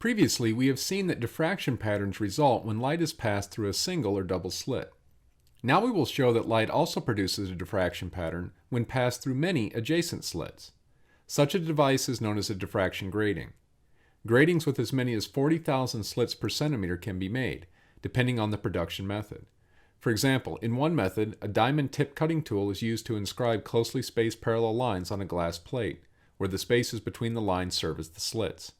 Previously, we have seen that diffraction patterns result when light is passed through a single or double slit. Now we will show that light also produces a diffraction pattern when passed through many adjacent slits. Such a device is known as a diffraction grating. Gratings with as many as 40,000 slits per centimeter can be made, depending on the production method. For example, in one method, a diamond tip cutting tool is used to inscribe closely spaced parallel lines on a glass plate, where the spaces between the lines serve as the slits.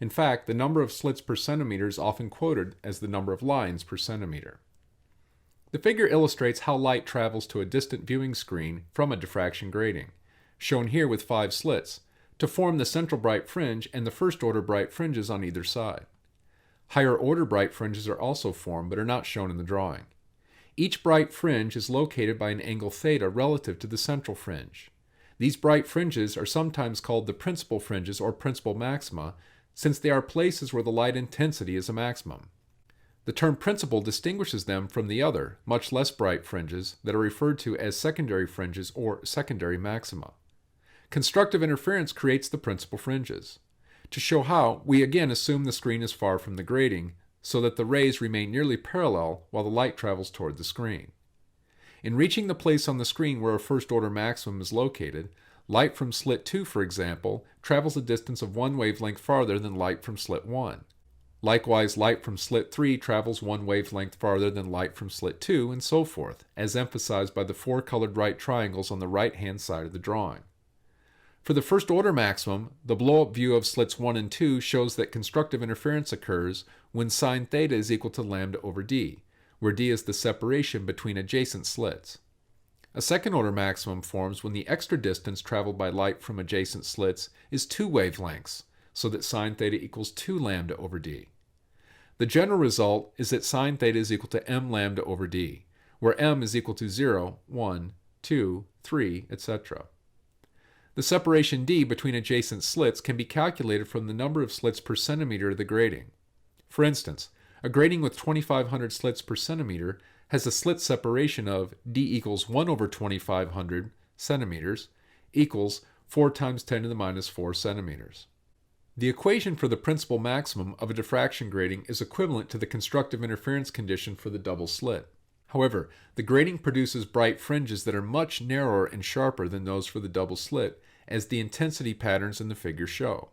In fact, the number of slits per centimeter is often quoted as the number of lines per centimeter. The figure illustrates how light travels to a distant viewing screen from a diffraction grating, shown here with 5 slits, to form the central bright fringe and the first order bright fringes on either side. Higher order bright fringes are also formed but are not shown in the drawing. Each bright fringe is located by an angle theta relative to the central fringe. These bright fringes are sometimes called the principal fringes or principal maxima, since they are places where the light intensity is a maximum. The term principal distinguishes them from the other, much less bright fringes that are referred to as secondary fringes or secondary maxima. Constructive interference creates the principal fringes. To show how, we again assume the screen is far from the grating, so that the rays remain nearly parallel while the light travels toward the screen. In reaching the place on the screen where a first-order maximum is located, light from slit 2, for example, travels a distance of 1 wavelength farther than light from slit 1. Likewise, light from slit 3 travels 1 wavelength farther than light from slit 2, and so forth, as emphasized by the 4 colored right triangles on the right-hand side of the drawing. For the first-order maximum, the blow-up view of slits 1 and 2 shows that constructive interference occurs when sine theta is equal to lambda over d, where d is the separation between adjacent slits. A second-order maximum forms when the extra distance traveled by light from adjacent slits is 2 wavelengths, so that sine theta equals 2 lambda over d. The general result is that sine theta is equal to m lambda over d, where m is equal to 0, 1, 2, 3, etc. The separation d between adjacent slits can be calculated from the number of slits per centimeter of the grating. For instance, a grating with 2,500 slits per centimeter has a slit separation of d equals 1 over 2,500 centimeters equals 4 times 10 to the minus 4 centimeters. The equation for the principal maximum of a diffraction grating is equivalent to the constructive interference condition for the double slit. However, the grating produces bright fringes that are much narrower and sharper than those for the double slit, as the intensity patterns in the figure show.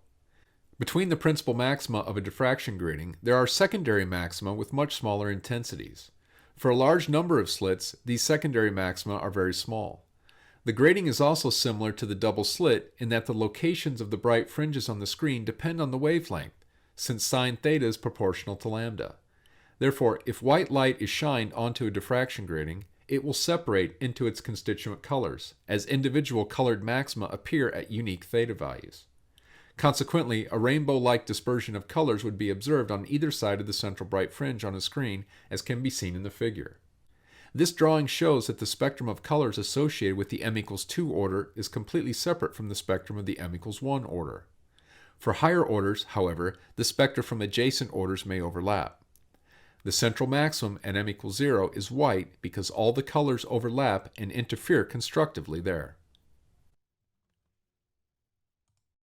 Between the principal maxima of a diffraction grating, there are secondary maxima with much smaller intensities. For a large number of slits, these secondary maxima are very small. The grating is also similar to the double slit in that the locations of the bright fringes on the screen depend on the wavelength, since sine theta is proportional to lambda. Therefore, if white light is shined onto a diffraction grating, it will separate into its constituent colors, as individual colored maxima appear at unique theta values. Consequently, a rainbow-like dispersion of colors would be observed on either side of the central bright fringe on a screen, as can be seen in the figure. This drawing shows that the spectrum of colors associated with the m equals 2 order is completely separate from the spectrum of the m equals 1 order. For higher orders, however, the spectra from adjacent orders may overlap. The central maximum at m equals 0 is white because all the colors overlap and interfere constructively there.